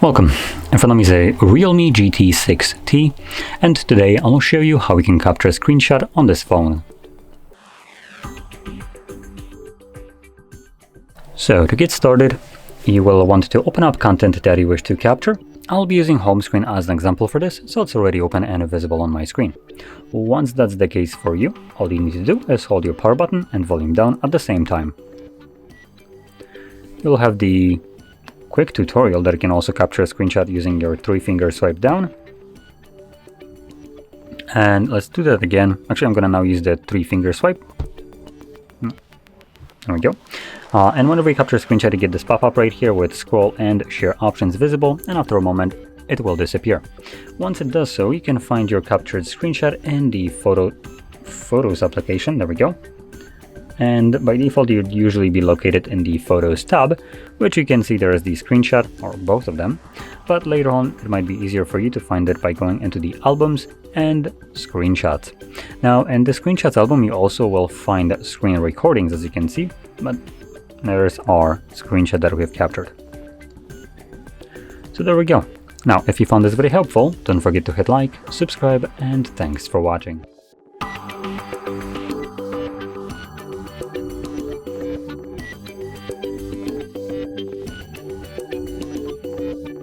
Welcome, in front of me is a REALME GT 6T, and today I will show you how we can capture a screenshot on this phone. So to get started, you will want to open up content that you wish to capture. I'll be using home screen as an example for this, so it's already open and visible on my screen. Once that's the case for you, all you need to do is hold your power button and volume down at the same time. You'll have the quick tutorial that you can also capture a screenshot using your 3-finger swipe down. And let's do that again. Actually, I'm going to now use the 3-finger swipe. There we go. And whenever you capture a screenshot, you get this pop-up right here with scroll and share options visible, and after a moment it will disappear. Once it does so, you can find your captured screenshot in the Photos application. There we go. And by default you'd usually be located in the Photos tab, which you can see there is the screenshot, or both of them, but later on it might be easier for you to find it by going into the Albums and Screenshots. Now in the Screenshots album you also will find screen recordings, as you can see, but there's our screenshot that we have captured. So there we go. Now if you found this very helpful, don't forget to hit like, subscribe, and thanks for watching.